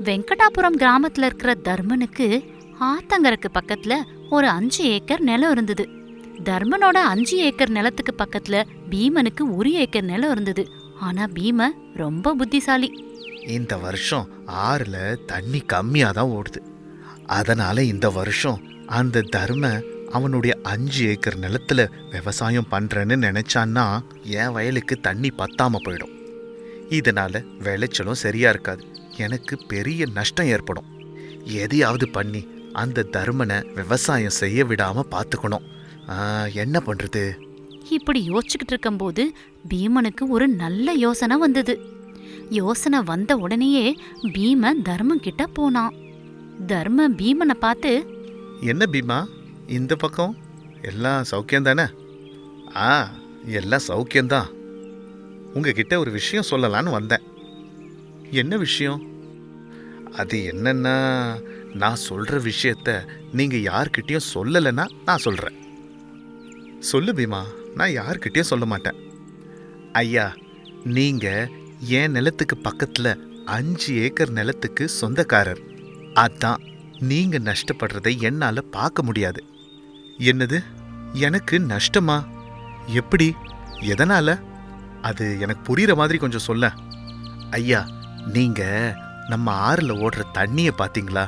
வெங்கடாபுரம் கிராமத்துல இருக்கிற தர்மனுக்கு ஆத்தங்கரைக்கு பக்கத்துல ஒரு 5 ஏக்கர் நிலம் இருந்தது. தர்மனோட 5 ஏக்கர் நிலத்துக்கு பக்கத்துல பீமனுக்கு 1 ஏக்கர் நிலம் இருந்தது. ஆனா பீம ரொம்ப புத்திசாலி. இந்த வருஷம் ஆறுல தண்ணி கம்மியா தான் ஓடுது. அதனால இந்த வருஷம் அந்த தர்ம அவனுடைய 5 ஏக்கர் நிலத்துல விவசாயம் பண்றேன்னு நினைச்சான்னா என் வயலுக்கு தண்ணி பத்தாம போயிடும். இதனால விளைச்சலும் சரியா இருக்காது. எனக்கு பெரிய நஷ்டம் ஏற்படும். எதையாவது பண்ணி அந்த தர்மனை விவசாயம் செய்ய விடாம பாத்துக்கணும். என்ன பண்றது? இப்படி யோசிச்சுக்கிட்டு இருக்கும்போது பீமனுக்கு ஒரு நல்ல யோசனை வந்தது. யோசனை வந்த உடனேயே பீமன் தர்மன் கிட்ட போனான். தர்ம பீமனை பார்த்து, என்ன பீமா, இந்த பக்கம் எல்லாம் சௌக்கியம் தானே? எல்லாம் சௌக்கியம்தான். உங்ககிட்ட ஒரு விஷயம் சொல்லலான்னு வந்தேன். என்ன விஷயம்? அது என்னன்னா, நான் சொல்ற விஷயத்த நீங்க யார்கிட்டயும் சொல்லலைன்னா நான் சொல்றேன். சொல்லு பீமா, நான் யார்கிட்டயும் சொல்ல மாட்டேன். ஐயா, நீங்க என் நிலத்துக்கு பக்கத்துல 5 ஏக்கர் நிலத்துக்கு சொந்தக்காரர். அதான் நீங்க நஷ்டப்படுறதை என்னால பார்க்க முடியாது. என்னது, எனக்கு நஷ்டமா? எப்படி? எதனால? அது எனக்கு புரியுற மாதிரி கொஞ்சம் சொல்ல. ஐயா, நீங்க நம்ம ஆறுல ஓடுற தண்ணிய பாத்தீங்களா?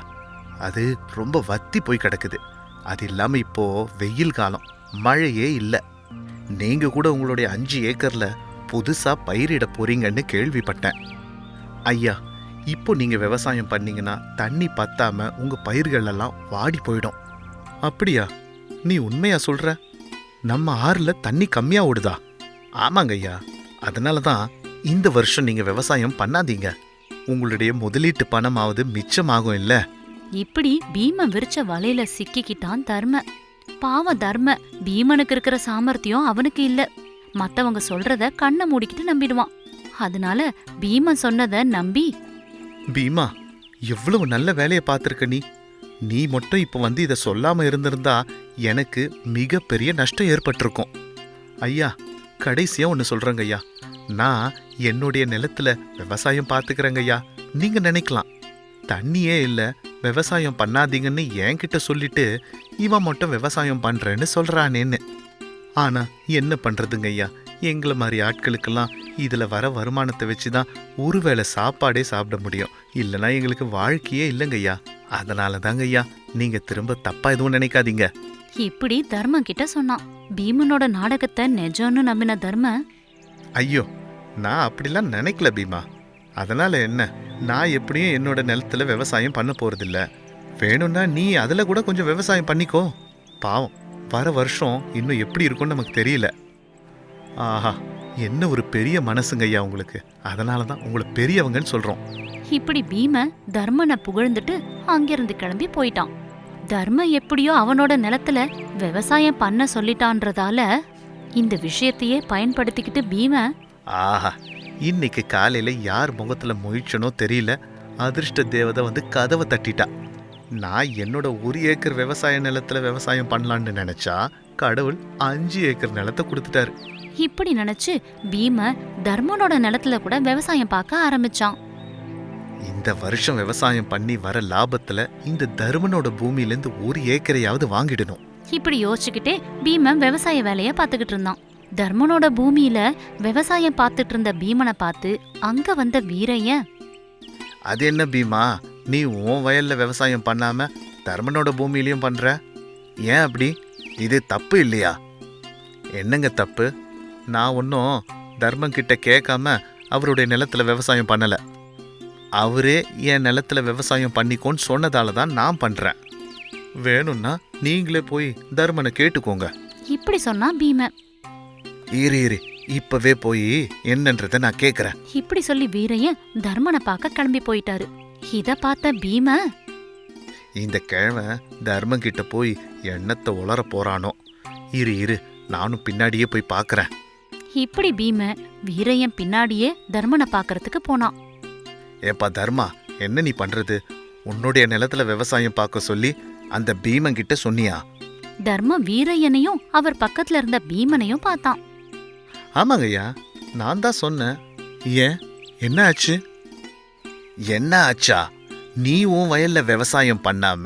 அது ரொம்ப வத்தி போய் கிடக்குது. அது இல்லாம இப்போ வெயில் காலம், மழையே இல்லை. நீங்க கூட உங்களுடைய 5 ஏக்கர்ல புதுசா பயிரிட போறீங்கன்னு கேள்விப்பட்டேன். ஐயா, இப்போ நீங்க விவசாயம் பண்ணீங்கன்னா தண்ணி பத்தாம உங்க பயிர்கள் எல்லாம் வாடி போயிடும். அப்படியா? நீ உண்மையா சொல்ற? நம்ம ஆறுல தண்ணி கம்மியா ஓடுதா? ஆமாங்க ஐயா. அதனாலதான் இந்த வருஷம் நீங்க விவசாயம் பண்ணாதீங்க. உங்களுடைய முதலீட்டு பணமாவது மிச்சமாகும் இல்ல? இப்படி பீமன் விரிச்ச வலையில சிக்கிக்கிட்டான் தர்ம. பாவம் தர்ம, பீமனுக்கு இருக்கிற சாமர்த்தியம் அவனுக்கு இல்ல. மத்தவங்க சொல்றத கண்ணை மூடிக்கிட்டு நம்பிடுவான். அதனால பீமன் சொன்னத நம்பி, பீமா, எவ்வளவு நல்ல வேலையை பார்த்திருக்க நீ. நீ மட்டும் இப்ப வந்து இதை சொல்லாம இருந்திருந்தா எனக்கு மிகப்பெரிய நஷ்டம் ஏற்பட்டிருக்கும். ஐயா, கடைசியா ஒன்னு சொல்றேங்க ஐயா. நான் என்னுடைய நிலத்துல விவசாயம் பார்த்துக்கிறேங்க ஐயா. நீங்க நினைக்கலாம், தண்ணியே இல்ல, விவசாயம் பண்ணாதீங்கன்னு என்கிட்ட சொல்லிட்டு இவன் மட்டும் விவசாயம் பண்றேன்னு சொல்றானேன்னு. ஆனா என்ன பண்றதுங்க ஐயா, எங்களை மாதிரி ஆட்களுக்கெல்லாம் இதுல வர வருமானத்தை வச்சுதான் ஒருவேளை சாப்பாடே சாப்பிட முடியும். இல்லைன்னா எங்களுக்கு வாழ்க்கையே இல்லைங்க ஐயா. அதனால தாங்க ஐயா, நீங்க திரும்ப தப்பா எதுவும் நினைக்காதீங்க. இப்படி தர்மன் கிட்ட சொன்னான். பீமனோட நாடகத்தை நிஜம்னு நம்பின தர்ம, ஐயோ, நான் அப்படிலாம் நினைக்கல பீமா. அதனால என்ன, நான் எப்படியும் என்னோட நிலத்துல விவசாயம் பண்ண போறதில்ல. வேணும்னா நீ அதுல கூட கொஞ்சம் விவசாயம் பண்ணிக்கோ. பாவம், வர வருஷம் இன்னும் எப்படி இருக்கும்னு நமக்கு தெரியல. ஆஹா, என்ன ஒரு பெரிய மனசுங்க ஐயா உங்களுக்கு. அதனாலதான் உங்களை பெரியவங்கன்னு சொல்றோம். இப்படி பீம தர்மனை புகழ்ந்துட்டு அங்கிருந்து கிளம்பி போயிட்டான். தர்ம எப்படியோ அவனோட நிலத்துல விவசாயம் பண்ண சொல்லிட்டான்றதால இந்த விஷயத்தையே பயன்படுத்திக்கிட்டு பீம, ஆஹா, இன்னைக்கு காலையில யார் முகத்துல முயற்சனோ தெரியல, அதிர்ஷ்ட தேவதை வந்து கதவை தட்டிட்டா. நான் என்னோட 1 ஏக்கர் விவசாய நிலத்துல விவசாயம் பண்ணலான்னு நினைச்சா கடவுள் 5 ஏக்கர் நிலத்தை கொடுத்துட்டாரு. இப்படி நினைச்சு பீம தர்மனோட நிலத்துல கூட விவசாயம் பார்க்க ஆரம்பிச்சான். இந்த வருஷம் விவசாயம் பண்ணி வர லாபத்துல இந்த தர்மனோட பூமியிலேருந்து 1 ஏக்கரையாவது வாங்கிடணும். இப்படி யோசிச்சுக்கிட்டே பீமன் விவசாய வேலைய பார்த்துக்கிட்டு இருந்தான். தர்மனோட பூமியில விவசாயம் பார்த்துட்டு இருந்த பீமனை பார்த்து அங்க வந்த வீரையன், அது என்ன பீமா, நீ உன் வயல்ல விவசாயம் பண்ணாம தர்மனோட பூமியிலையும் பண்ற? ஏன் அப்படி? இது தப்பு இல்லையா? என்னங்க தப்பு? நான் ஒன்னும் தர்மன் கிட்ட கேட்காம அவருடைய நிலத்துல விவசாயம் பண்ணல. அவரே என் நிலத்துல விவசாயம் பண்ணிக்கோன்னு சொன்னதால தான் நான் பண்றேன். வேணும்னா நீங்களே போய் தர்மனை கேட்டுக்கோங்க. இப்படி சொன்னா பீமன். இரு, இப்பவே போய் என்னன்றத நான் கேக்குறேன். இப்படி சொல்லி வீரையன் தர்மனை பார்க்க கிளம்பி போயிட்டாரு. இத பார்த்த பீம, இந்த கிழமை தர்மன் கிட்ட போய் எண்ணத்தை உளர போறானோ. இரு, நானும் பின்னாடியே போய் பாக்குறேன். இப்படி பீம வீரையன் பின்னாடியே தர்மனை பாக்குறதுக்கு போனான். ஏப்பா தர்மா, என்ன நீ பண்றது? உன்னுடைய நிலத்துல விவசாயம் பார்க்க சொல்லி அந்த பீமன் கிட்ட சொன்னியா? தர்ம வீரையனையும் அவர் பக்கத்துல இருந்த பீமனையும் பார்த்தான். ஆமாங்க ஐயா, நான் தான் சொன்னேன். ஏன், என்ன ஆச்சு? என்ன ஆச்சா? நீ உன் வயல்ல விவசாயம் பண்ணாம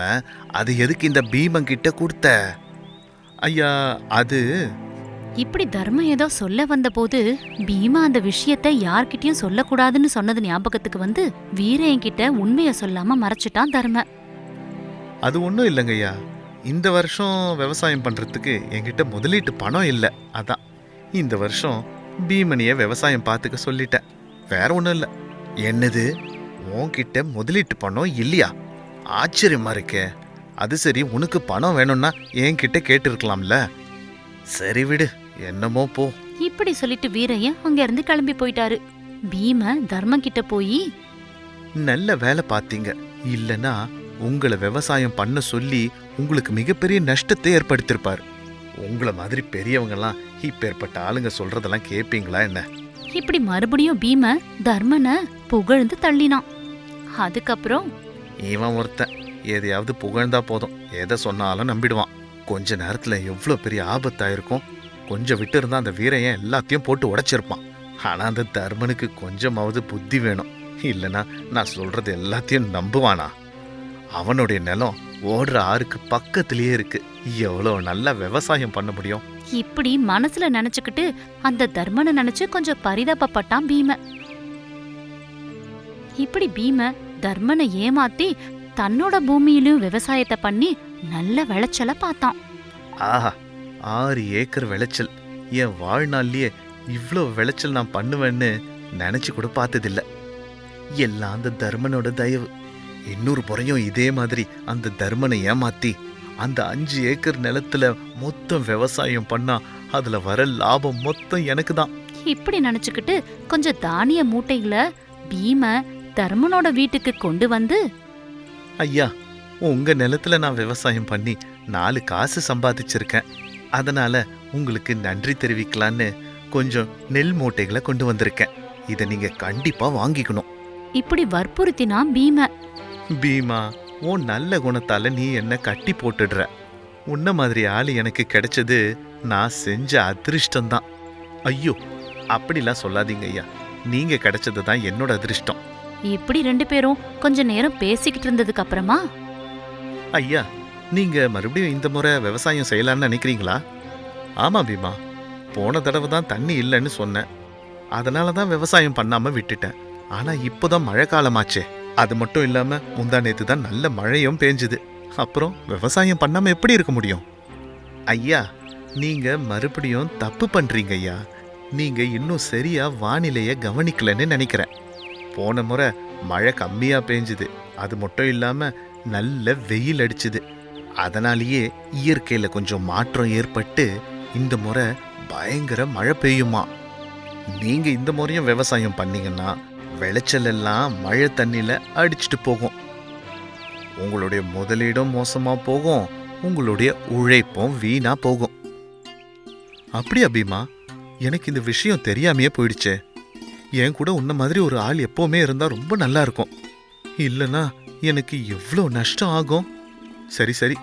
அது எதுக்கு இந்த பீமன் கிட்ட கொடுத்த? ஐயா, அது இப்படி தர்மம் ஏதோ சொல்ல வந்தபோது பீமா அந்த விஷயத்த யார்கிட்டயும் சொல்லக்கூடாதுன்னு சொன்னது ஞாபகத்துக்கு வந்து வீரையன் கிட்ட உண்மைய சொல்லாம மறைச்சிட்டான் தர்ம. அது ஒன்றும் இல்லைங்கய்யா. இந்த வருஷம் விவசாயம் பண்றதுக்கு என்கிட்ட முதலீட்டு பணம் இல்லை. அதான் இந்த வருஷம் பீமனிய விவசாயம் பார்த்துக்க சொல்லிட்டேன். வேற ஒன்றும் இல்லை. என்னது, உன்கிட்ட முதலீட்டு பணம் இல்லையா? ஆச்சரியமா இருக்கே. அது சரி, உனக்கு பணம் வேணும்னா என்கிட்ட கேட்டிருக்கலாம்ல. சரி விடு, என்னமோ போ. இப்படி சொல்லிட்டு வீரையன் அங்க இருந்து கிளம்பி போயிட்டாரு. பீம தர்மம் கிட்ட போய், நல்ல வேலை பார்த்தீங்க. இல்லைன்னா உங்களை விவசாயம் பண்ண சொல்லி உங்களுக்கு மிகப்பெரிய நஷ்டத்தை ஏற்படுத்தியிருப்பார். உங்களை மாதிரி பெரியவங்கெல்லாம் இப்பேற்பட்ட ஆளுங்க சொல்றதெல்லாம் கேட்பீங்களா என்ன? இப்படி மறுபடியும் பீம தர்மனை புகழ்ந்து தள்ளினான். அதுக்கப்புறம் இவன் ஒருத்தன் எதையாவது புகழ்ந்தா போதும், எதை சொன்னாலும் நம்பிடுவான். கொஞ்ச நேரத்துல எவ்வளவு பெரிய ஆபத்தாயிருக்கும். கொஞ்சம் விட்டு இருந்தா அந்த வீரையன் எல்லாத்தையும் போட்டு உடைச்சிருப்பான். ஆனா அந்த தர்மனுக்கு கொஞ்சமாவது புத்தி வேணும். இல்லைன்னா நான் சொல்றது எல்லாத்தையும் நம்புவானா? அவனுடைய நிலம் ஓடுற ஆறுக்கு பக்கத்திலேயே இருக்கு. எவ்வளவு நல்லா விவசாயம் பண்ண முடியும்? இப்படி மனசுல நினைச்சுக்கிட்டு அந்த தர்மனை நினைச்சு கொஞ்சம் பரிதாபப்பட்டான் பீம. இப்படி பீம தர்மனை ஏமாத்தி தன்னோட பூமியிலும் விவசாயத்தை பண்ணி நல்ல விளைச்சல பார்த்தான். ஆஹா, 6 ஏக்கர் விளைச்சல்! என் வாழ்நாள்லயே இவ்வளோ விளைச்சல் நான் பண்ணுவேன்னு நினைச்சு கூட பார்த்ததில்ல. எல்லாம் அந்த தர்மனோட தயவு. இன்னொரு முறையும் இதே மாதிரி அந்த தர்மனை ஏமாத்தி அந்த 5 ஏக்கர் நிலத்துல மொத்தம் விவசாயம் பண்ணா அதுல வர லாபம் மொத்தம் எனக்கு தான். இப்படி நினைச்சுக்கிட்டு கொஞ்சம் தானிய மூட்டைகளை பீம தர்மனோட வீட்டுக்கு கொண்டு வந்து, ஐயா, உங்க நிலத்துல நான் விவசாயம் பண்ணி 4 காசு சம்பாதிச்சிருக்கேன். அதனால உங்களுக்கு நன்றி தெரிவிக்கலான்னு கொஞ்சம் நெல் மூட்டைகளை கொண்டு வந்திருக்கேன். இதை நீங்க கண்டிப்பா வாங்கிக்கணும். இப்படி வற்புறுத்தினான் பீம. பீமா, உன் நல்ல குணத்தால நீ என்ன கட்டி போட்டுடுற. உன்ன மாதிரி ஆளு எனக்கு கிடைச்சது நான் செஞ்ச அதிர்ஷ்டம்தான். ஐயோ, அப்படிலாம் சொல்லாதீங்க ஐயா. நீங்க கிடைச்சது தான் என்னோட அதிர்ஷ்டம். இப்படி 2 பேரும் கொஞ்ச நேரம் பேசிக்கிட்டு இருந்ததுக்கு அப்புறமா, ஐயா, நீங்க மறுபடியும் இந்த முறை விவசாயம் செய்யலான்னு நினைக்கிறீங்களா? ஆமா பீமா, போன தடவை தான் தண்ணி இல்லைன்னு சொன்னேன். அதனால தான் விவசாயம் பண்ணாம விட்டுட்டேன். ஆனா இப்போதான் மழை காலமாச்சே. அது மட்டும் இல்லாம முந்தா நேத்து தான் நல்ல மழையும் பேஞ்சுது. அப்புறம் விவசாயம் பண்ணாம எப்படி இருக்க முடியும்? ஐயா, நீங்க மறுபடியும் தப்பு பண்றீங்க ஐயா. நீங்க இன்னும் சரியா வானிலைய கவனிக்கலன்னு நினைக்கிறேன். போன முறை மழை கம்மியா பேஞ்சுது. அது மட்டும் இல்லாம நல்ல வெயில் அடிச்சுது. அதனாலேயே இயற்கையில கொஞ்சம் மாற்றம் ஏற்பட்டு இந்த முறை பயங்கர மழை பெய்யுமா. நீங்க இந்த முறையும் விவசாயம் பண்ணீங்கன்னா விளைச்சல் எல்லாம் மழை தண்ணியில அடிச்சுட்டு போகும். உங்களுடைய முதலீடும் மோசமா போகும், உங்களுடைய உழைப்பும் வீணா போகும். அப்படியா பீமா? எனக்கு இந்த விஷயம் தெரியாமையே போயிடுச்சே. என் கூட உன்ன மாதிரி ஒரு ஆள் எப்பவுமே இருந்தா ரொம்ப நல்லா இருக்கும். இல்லைன்னா எனக்கு எவ்வளோ நஷ்டம் ஆகும். சரி சரி,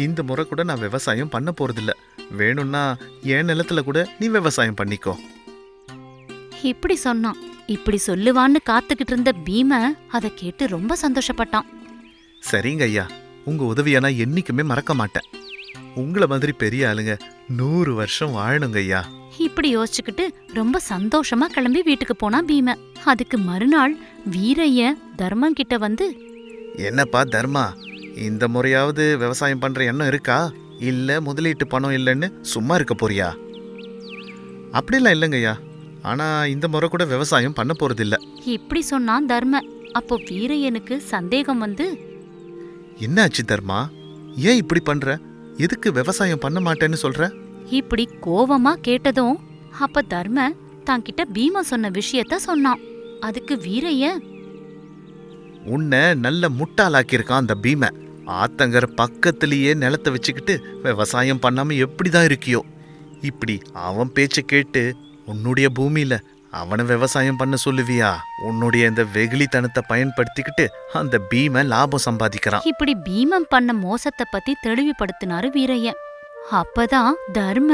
இந்த முறை கூட நான் விவசாயம் பண்ண போறதில்ல. வேணும்னா என் நிலத்துல கூட நீ விவசாயம் பண்ணிக்கோ. இப்படி சொன்னான். இப்படி சொல்லுவான்னு காத்துக்கிட்டு இருந்த பீம அதை கேட்டு ரொம்ப சந்தோஷப்பட்டான். சரிங்க ஐயா, உங்க உதவியை நான் என்னைக்குமே மறக்க மாட்டேன். உங்களை மாதிரி பெரிய ஆளுங்க 100 வருஷம் வாழணுங்க ஐயா. இப்படி யோசிச்சுக்கிட்டு ரொம்ப சந்தோஷமா கிளம்பி வீட்டுக்கு போனான் பீம. அதுக்கு மறுநாள் வீரையன் தர்மன் கிட்ட வந்து, என்னப்பா தர்மா, இந்த முறையாவது விவசாயம் பண்ற எண்ணம் இருக்கா? இல்ல முதலீட்டு பணம் இல்லைன்னு சும்மா இருக்க போறியா? அப்படிலாம் இல்லைங்கய்யா. ஆனா இந்த முறை கூட விவசாயம் பண்ண போறதில்ல. இப்படி சொன்னான் தர்ம. அப்போ வீரையனுக்கு சந்தேகம் வந்து, என்னாச்சு தர்மா? ஏன் இப்படி பண்ற? எதுக்கு விவசாயம் பண்ண மாட்டேன்னு சொல்ற? இப்படி கோவமா கேட்டதும் அப்ப தர்ம தான்கிட்ட பீம சொன்ன விஷயத்த சொன்னான். அதுக்கு வீரையன், உன்னை நல்ல முட்டாளாக்கியிருக்கான் அந்த பீம. ஆத்தங்கர பக்கத்திலேயே நிலத்தை வச்சுக்கிட்டு விவசாயம் பண்ணாம எப்படிதான் இருக்கியோ? இப்படி அவன் பேச்ச கேட்டு உன்னுடைய பூமியில அவனை விவசாயம் பண்ண சொல்லுவியா? உன்னுடைய இந்த வெகுளித்தனத்தை பயன்படுத்திக்கிட்டு அந்த பீம லாபம் சம்பாதிக்கிறான். இப்படி பீமன் பண்ண மோசத்தை பத்தி தெளிவுபடுத்தினாரு வீரையன். அப்பதான் தர்ம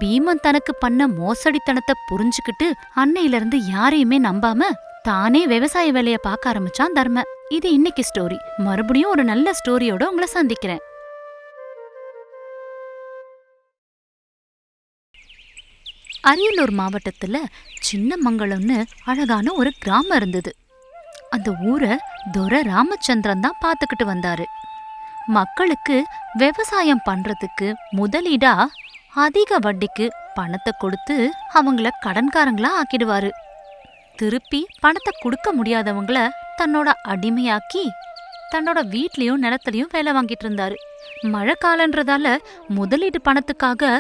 பீமன் தனக்கு பண்ண மோசடித்தனத்தை புரிஞ்சுக்கிட்டு அன்னையில இருந்து யாரையுமே நம்பாம தானே விவசாய வேலைய பார்க்க ஆரம்பிச்சான் தர்ம. இது இன்னைக்கு ஸ்டோரி. மறுபடியும் ஒரு நல்ல ஸ்டோரியோட உங்களை சந்திக்கிறேன். அரியலூர் மாவட்டத்துல சின்னமங்கலம்னு அழகான ஒரு கிராமம் இருந்தது. அந்த ஊரை துரை ராமச்சந்திரன் தான் பாத்துக்கிட்டு வந்தாரு. மக்களுக்கு விவசாயம் பண்றதுக்கு முதலீடா அதிக வட்டிக்கு பணத்தை கொடுத்து அவங்கள கடன்காரங்களா ஆக்கிடுவாரு. திருப்பி பணத்தை கொடுக்க முடியாதவங்கள தன்னோட அடிமையாக்கி தன்னோட வீட்லயும் நிலத்திலயும் வேலை வாங்கிட்டு இருந்தாரு. மழை காலன்றதால முதலீடு பணத்துக்காக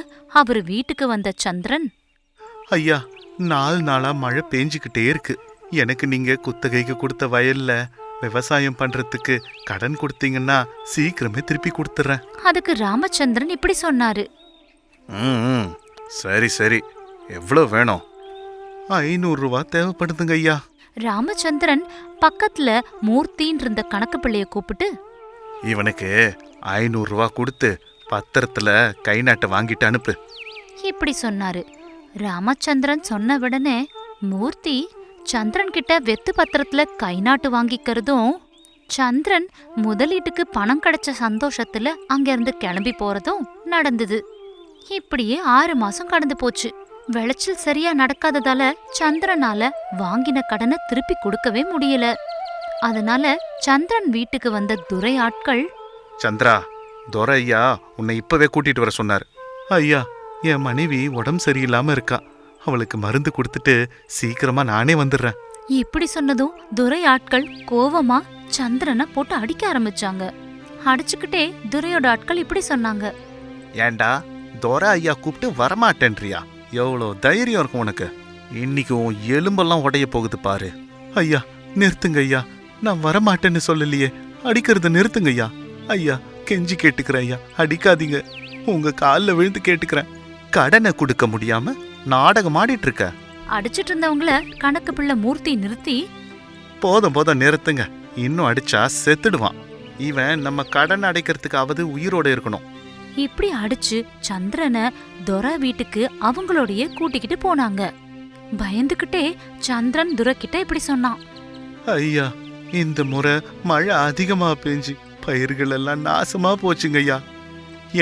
அவரு வீட்டுக்கு வந்த சந்திரன், ஐயா, 4 நாளா மழை பேஞ்சுக்கிட்டே இருக்கு. எனக்கு நீங்க குத்தகைக்கு கொடுத்த வயல்ல விவசாயம் பண்றதுக்கு கடன் கொடுத்தீங்கன்னா சீக்கிரமே திருப்பி கொடுத்துறேன். அதுக்கு ராமச்சந்திரன் இப்படி சொன்னாரு. சரி சரி, எவ்வளவு வேணும்? 500 ரூபா தேவைப்படுதுங்க ஐயா. ராமச்சந்திரன் பக்கத்துல மூர்த்தின்னு இருந்த கணக்கு பிள்ளைய கூப்பிட்டு, இவனுக்கு 500 ரூபா கொடுத்து பத்திரத்துல கை நாட்டை வாங்கிட்டு அனுப்பு இப்படி சொன்னாரு. ராமச்சந்திரன் சொன்ன உடனே மூர்த்தி சந்திரன் கிட்ட வெத்து பத்திரத்துல கை நாட்டு வாங்கிக்கிறதும், சந்திரன் முதலீட்டுக்கு பணம் கிடைச்ச சந்தோஷத்துல அங்கிருந்து கிளம்பி போறதும் நடந்தது. இப்படியே 6 மாசம் கடந்து போச்சு. விளைச்சல் சரியா நடக்காததால சந்திரனால வாங்கின கடனை திருப்பி கொடுக்கவே முடியல. அதனால சந்திரன் வீட்டுக்கு வந்த துரை ஆட்கள், சந்திரா, துரை ஐயா உன்னை இப்பவே கூட்டிட்டு வர சொன்னார். ஐயா, என் மனைவி உடம்பு சரியில்லாம இருக்கா. அவளுக்கு மருந்து கொடுத்துட்டு சீக்கிரமா நானே வந்துடுறேன். இப்படி சொன்னதும் துரை ஆட்கள் கோவமா சந்திரனை போட்டு அடிக்க ஆரம்பிச்சாங்க. அடிச்சுக்கிட்டே துரையோட ஆட்கள் இப்படி சொன்னாங்க. ஏண்டா, துரை ஐயா கூப்பிட்டு வரமாட்டேன்றியா? எவ்வளோ தைரியம் இருக்கும் உனக்கு? இன்னைக்கு உன் எலும்பெல்லாம் உடைய போகுது பாரு. ஐயா, நிறுத்துங்க ஐயா, நான் வரமாட்டேன்னு சொல்லலையே. அடிக்கிறத நிறுத்துங்க ஐயா. ஐயா, கெஞ்சி கேட்டுக்கிறேன் ஐயா, அடிக்காதீங்க. உங்க காலில் விழுந்து கேட்டுக்கிறேன். கடனை கொடுக்க முடியாம நாடகம் ஆடிட்டு இருக்க. அடிச்சிட்டு இருந்தவங்கள கணக்கு பிள்ளை மூர்த்தி நிறுத்தி, போதும் போதும் நிறுத்துங்க. இன்னும் அடிச்சா செத்துடுவான். இவன் நம்ம கடன் அடைக்கிறதுக்காவது உயிரோட இருக்கணும். இப்படி அடிச்சு சந்திரனை துரை வீட்டுக்கு அவங்களோடயே கூட்டிக்கிட்டு போனாங்க. பயந்துகிட்டே சந்திரன் துரை கிட்ட இப்படி சொன்னான். ஐயா, இந்த முறை மழை அதிகமா பெஞ்சு பயிர்கள் எல்லாம் நாசமா போச்சுங்க ஐயா.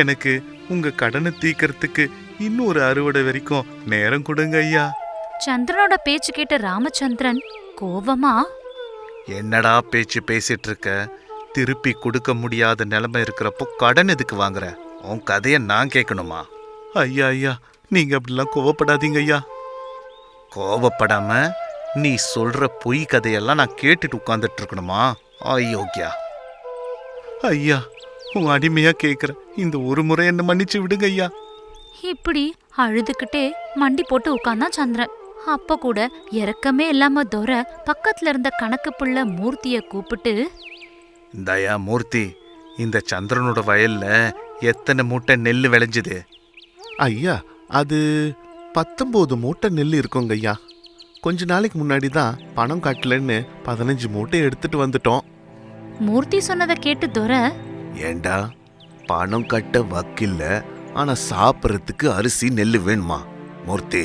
எனக்கு உங்க கடனை தீக்கிறதுக்கு இன்னொரு அறுவடை வரைக்கும் நேரம் கொடுங்க ஐயா. சந்திரனோட பேச்சு கேட்ட ராமச்சந்திரன் கோவமா, என்னடா பேச்சு பேசிட்டு இருக்க? திருப்பி கொடுக்க முடியாத நிலைமை இருக்கிறப்போ கடன் எதுக்கு வாங்குற? உன் கதையை நான் கேட்கணுமா? ஐயா ஐயா, நீங்க அப்படிலாம் கோவப்படாதீங்க ஐயா. கோவப்படாம நீ சொல்ற பொய் கதையெல்லாம் நான் கேட்டுட்டு உட்கார்ந்துட்டு இருக்கணுமா? அயோக்கியா. ஐயா, உன் அடிமையா கேட்குறேன். இந்த ஒரு முறை என்ன மன்னிச்சு விடுங்க ஐயா. இப்படி அழுதுகிட்டே மண்டி போட்டு உட்கார்ந்தான் சந்திரன். அப்ப கூட இறக்கமே இல்லாம துரை பக்கத்துல இருந்த கணக்கு புள்ள மூர்த்திய கூப்பிட்டு, இந்தாயா மூர்த்தி, இந்த சந்திரனோட வயல்ல எத்தனை மூட்டை நெல் விளைஞ்சுது? ஐயா, அது 19 மூட்டை நெல் இருக்குங்க ஐயா. கொஞ்ச நாளைக்கு முன்னாடி தான் பணம் கட்டலன்னு 15 மூட்டை எடுத்துட்டு வந்துட்டோம். மூர்த்தி சொன்னதை கேட்டு துரை, ஏண்டா, பணம் கட்ட வக்கில்ல, ஆனா சாப்பிட்றதுக்கு அரிசி நெல் வேணுமா? மூர்த்தி,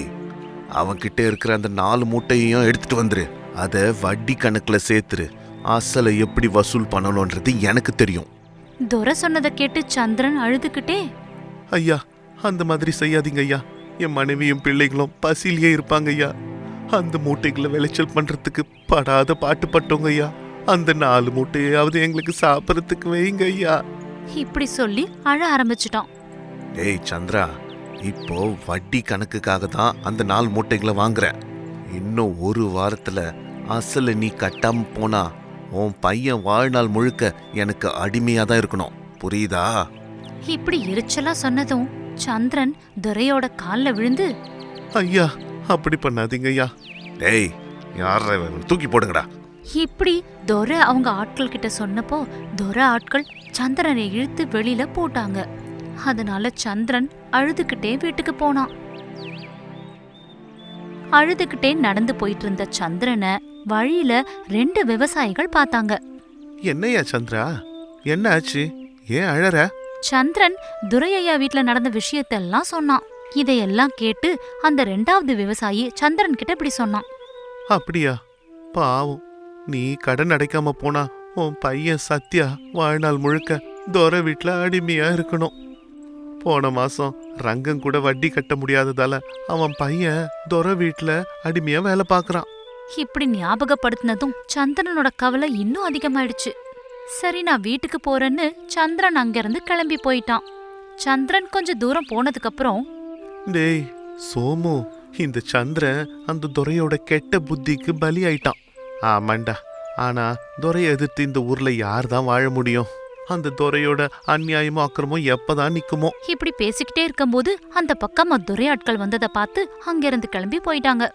அவன்கிட்ட இருக்கிற அந்த 4 மூட்டையும் எடுத்துட்டு வந்துரு. அதை வட்டி கணக்குல சேர்த்துரு. அசலை எப்படி வசூல் பண்ணணும்ன்றது எனக்கு தெரியும். துரை சொன்னதை கேட்டு சந்திரன் அழுதுகிட்டே, ஐயா, அந்த மாதிரி செய்யாதீங்க ஐயா. என் மனைவியும் பிள்ளைகளும் பசியிலேயே இருப்பாங்க ஐயா. அந்த மூட்டைகளை விளைச்சல் பண்றதுக்கு படாத பாட்டு பட்டோங்க ஐயா. அந்த 4 மூட்டையாவது எங்களுக்கு சாப்பிட்றதுக்கு வைங்க ஐயா. இப்படி சொல்லி அழ ஆரம்பிச்சிட்டான். ஏய் சந்திரா, இப்போ வட்டி கணக்குக்காக தான் அந்த 4 மூட்டைகளை வாங்குறேன். இன்னும் ஒரு வாரத்துல அசல நீ கட்டாம போனா உன் பையன் வாழ்நாள் முழுக்க எனக்கு அடிமையா தான் இருக்கணும். புரியுதா? இப்படி எரிச்சலா சொன்னதும் சந்திரன் துரையோட கால்ல விழுந்து, ஐயா, அப்படி பண்ணாதீங்க ஐயா. டேய், யார தூக்கி போடுங்கடா. இப்படி துரை அவங்க ஆட்கள் கிட்ட சொன்னப்போ துரை ஆட்கள் சந்திரனை இழுத்து வெளியில போட்டாங்க. அதனால சந்திரன் அழுதுகிட்டே வீட்டுக்கு போனான். அழுதுகிட்டே நடந்து போயிட்டு இருந்த சந்திரனை வழியில 2 விவசாயிகள் பார்த்தாங்க. என்னையா சந்திரா, என்ன ஆச்சு? ஏன் அழற? சந்திரன் துரையா வீட்ல நடந்த விஷயத்தெல்லாம் சொன்னான். இதையெல்லாம் கேட்டு அந்த 2வது விவசாயி சந்திரன் கிட்ட இப்படி சொன்னான். அப்படியா? பாவம், நீ கடன் அடைக்காம போனா உன் பையன் சத்யா வாழ்நாள் முழுக்க துரை வீட்டில் அடிமையா இருக்கணும். போன மாசம் ரங்கம் கூட வட்டி கட்ட முடியாததால அவன் பையன் துரை வீட்டில் அடிமையா வேலை பார்க்கறான். இப்படி ஞாபகப்படுத்தினதும் சந்திரனோட கவலை இன்னும் அதிகமாயிடுச்சு. சரி, நான் வீட்டுக்கு போறேன்னு சந்திரன் அங்கிருந்து கிளம்பி போயிட்டான். சந்திரன் கொஞ்சம் தூரம் போனதுக்கு அப்புறம், டேய் சோமு, இந்த சந்திரன் அந்த துரையோட கெட்ட புத்திக்கு பலி ஆயிட்டான். ஆமாண்டா, ஆனா துரையை எதிர்த்து இந்த ஊர்ல யார் தான் வாழ முடியும்? அந்த துரையோட அநியாயமும் அக்கிரமும் எப்பதான் நிக்குமோ? இப்படி பேசிக்கிட்டே இருக்கும்போது அந்த பக்கம் துரை ஆட்கள் வந்ததை பார்த்து அங்கிருந்து கிளம்பி போயிட்டாங்க.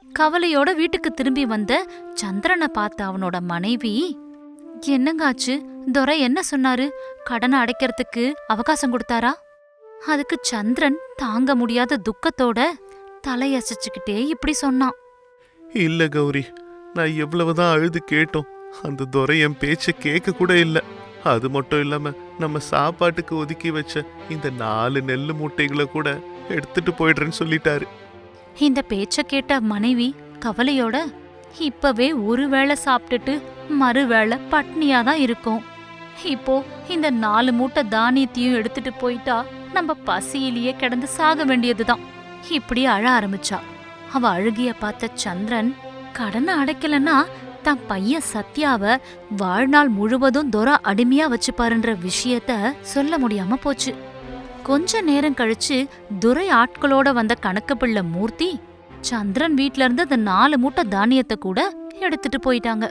கவலையோட வீட்டுக்கு திரும்பி வந்த சந்திரனை பார்த்த அவனோட மனைவி, என்னங்காச்சு, துரை என்ன சொன்னாரு? கடனை அடைக்கிறதுக்கு அவகாசம் கொடுத்தாரா? அதுக்கு சந்திரன் தாங்க முடியாத துக்கத்தோட தலையசைச்சுக்கிட்டே இப்படி சொன்னான். இல்ல கௌரி, நான் எவ்வளவுதான் அழுது கேட்டோம், அந்த துரை என் பேச்ச கேட்க கூட இல்ல. அது மட்டும் இல்லாம நம்ம சாப்பாட்டுக்கு ஒதுக்கி வச்ச இந்த 4 நெல்லு மூட்டைகளை கூட எடுத்துட்டு போயிடுறேன்னு சொல்லிட்டாரு. இந்த பேச்ச கேட்ட மனைவி கவலையோட, இப்பவே ஒரு வேளை சாப்பிட்டுட்டு மறுவேளை பட்னியாதான் இருக்கும். இப்போ இந்த 4 மூட்டை தானியத்தையும் எடுத்துட்டு போயிட்டா நம்ம பசியிலேயே கிடந்து சாக வேண்டியதுதான். இப்படி அழ ஆரம்பிச்சா. அவ அழுகிய பார்த்த சந்திரன், கடனை அடைக்கலன்னா தன் பையன் சத்யாவ வாழ்நாள் முழுவதும் துரை அடிமையா வச்சுப்பாருன்ற விஷயத்த சொல்ல முடியாம போச்சு. கொஞ்ச நேரம் கழிச்சு துரை ஆட்களோட வந்த கணக்கு பிள்ளை மூர்த்தி சந்திரன் வீட்ல இருந்து அந்த 4 மூட்டை தானியத்தை கூட எடுத்துட்டு போயிட்டாங்க.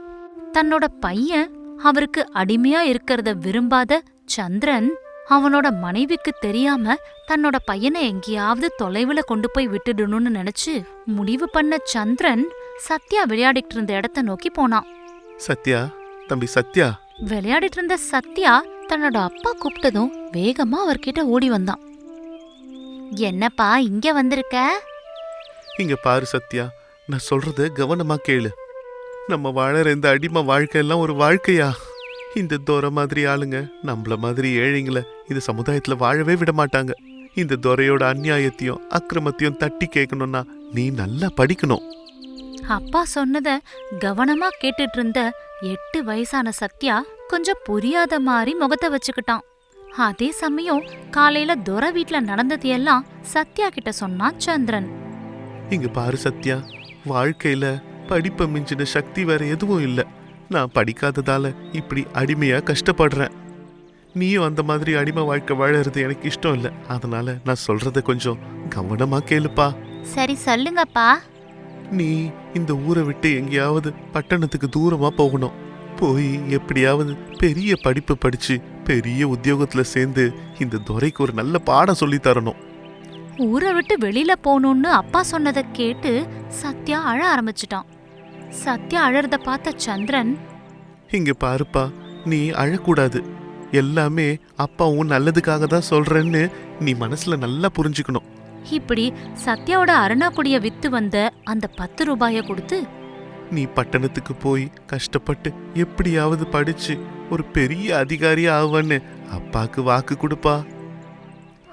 தன்னோட பையன் அவருக்கு அடிமையா இருக்கிறத விரும்பாத சந்திரன் அவனோட மனைவிக்கு தெரியாம தன்னோட பையனை எங்கேயாவது தொலைவுல கொண்டு போய் விட்டுடணும்னு நினைச்சு முடிவு பண்ண சந்திரன் சத்யா விளையாடிட்டு இருந்த இடத்த நோக்கி போனான். சத்யா, தம்பி சத்யா. விளையாடிட்டு இருந்த சத்யா தன்னோட அப்பா கூப்பிட்டதும் வேகமா அவர்கிட்ட ஓடி வந்தான். என்னப்பா இங்க வந்திருக்க? இங்க பாரு சத்யா, நான் சொல்றத கவனமா கேளு. நம்ம வாழற இந்த அடிமை வாழ்க்கை எல்லாம் ஒரு வாழ்க்கையா? இந்த துரை மாதிரி ஆளுங்க நம்மள மாதிரி ஏழைங்களை இந்த சமுதாயத்துல வாழவே விட மாட்டாங்க. இந்த துரையோட அநியாயத்தையும் அக்கிரமத்தையும் தட்டி கேட்கணும்னா நீ நல்லா படிக்கணும். அப்பா சொன்னத கவனமா கேட்டுட்டு இருந்த 8 வயசான சத்யா கொஞ்சம் புரியாத மாதிரி முகத்தை வச்சுக்கிட்டான். அதே சமயம் காலையில துரை வீட்ல நடந்ததையெல்லாம் சத்யா கிட்ட சொன்னான் சந்திரன். இங்க பாரு சத்யா, வாழ்க்கையில படிப்பை மிஞ்சின சக்தி வேற எதுவும் இல்ல. நான் படிக்காததால இப்படி அடிமையா கஷ்டப்படுறேன். நீயும் அந்த மாதிரி அடிமை வாழ்க்கை வாழறது எனக்கு இஷ்டம் இல்ல. அதனால நான் சொல்றத கொஞ்சம் கவனமா கேளுப்பா. சரி சொல்லுங்கப்பா. நீ இந்த ஊரை விட்டு எங்கேயாவது பட்டணத்துக்கு தூரமா போகணும். போய் எப்படியாவது பெரிய படிப்பு படிச்சு பெரிய உத்தியோகத்துல சேர்ந்து இந்த துரைக்கு ஒரு நல்ல பாடம் சொல்லி தரணும். ஊரை விட்டு வெளியில போகணும்னு அப்பா சொன்னதை கேட்டு சத்யா அழ ஆரம்பிச்சிட்டான். சத்யா அழறத பார்த்த சந்திரன், இங்க பாருப்பா, நீ அழக்கூடாது. எல்லாமே அப்பாவும் நல்லதுக்காக தான் சொல்றேன்னு நீ மனசுல நல்லா புரிஞ்சுக்கணும். இப்படி சத்யாவோட அருணாக்குடிய வித்து வந்த அந்த 10 ரூபாய கொடுத்து, நீ பட்டணத்துக்கு போய் கஷ்டப்பட்டு எப்படியாவது படிச்சு ஒரு பெரிய அதிகாரி ஆவன்னு அப்பாக்கு வாக்கு கொடுப்பா.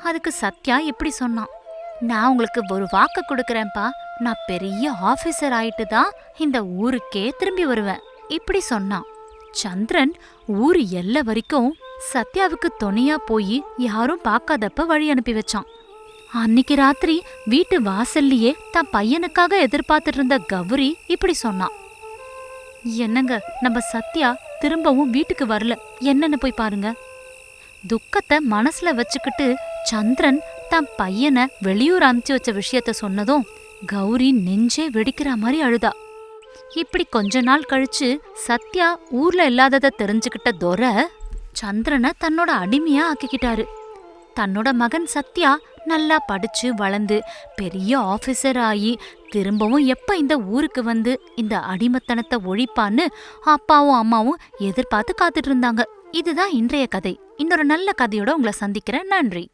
அதுக்கு சத்யா இப்படி சொன்னான். நான் உங்களுக்கு ஒரு வாக்கு கொடுக்கறேன்ப்பா. நான் பெரிய ஆபீசர் ஆயிட்டு தான் இந்த ஊருக்கே திரும்பி வருவேன். இப்படி சொன்னான். சந்திரன் ஊரு எல்லை வரைக்கும் சத்யாவுக்கு துணையா போய் யாரும் பார்க்காதப்ப வழி அனுப்பி வச்சான். அன்னிக்கு ராத்திரி வீட்டு வாசல்லையே தன் பையனுக்காக எதிர்பார்த்துட்டு இருந்த கௌரி இப்படி சொன்னான். என்னங்க, நம்ம சத்யா திரும்பவும் வீட்டுக்கு வரல, என்னன்னு போய் பாருங்க. துக்கத்தை மனசுல வச்சுக்கிட்டு சந்திரன் தன் பையனை வெளியூர் அனுப்பிச்சு வச்ச விஷயத்த சொன்னதும் கௌரி நெஞ்சே வெடிக்கிற மாதிரி அழுதா. இப்படி கொஞ்ச நாள் கழிச்சு சத்யா ஊர்ல இல்லாததை தெரிஞ்சுக்கிட்ட துரை சந்திரனை தன்னோட அடிமையா ஆக்கிக்கிட்டாரு. தன்னோட மகன் சத்யா நல்லா படிச்சு வளர்ந்து பெரிய ஆபீசர் ஆகி திரும்பவும் எப்ப இந்த ஊருக்கு வந்து இந்த அடிமைத்தனத்தை ஒழிப்பான்னு அப்பாவும் அம்மாவும் எதிர்பார்த்து காத்துட்டு இருந்தாங்க. இதுதான் இன்றைய கதை. இன்னொரு நல்ல கதையோட உங்களை சந்திக்கிறேன். நன்றி.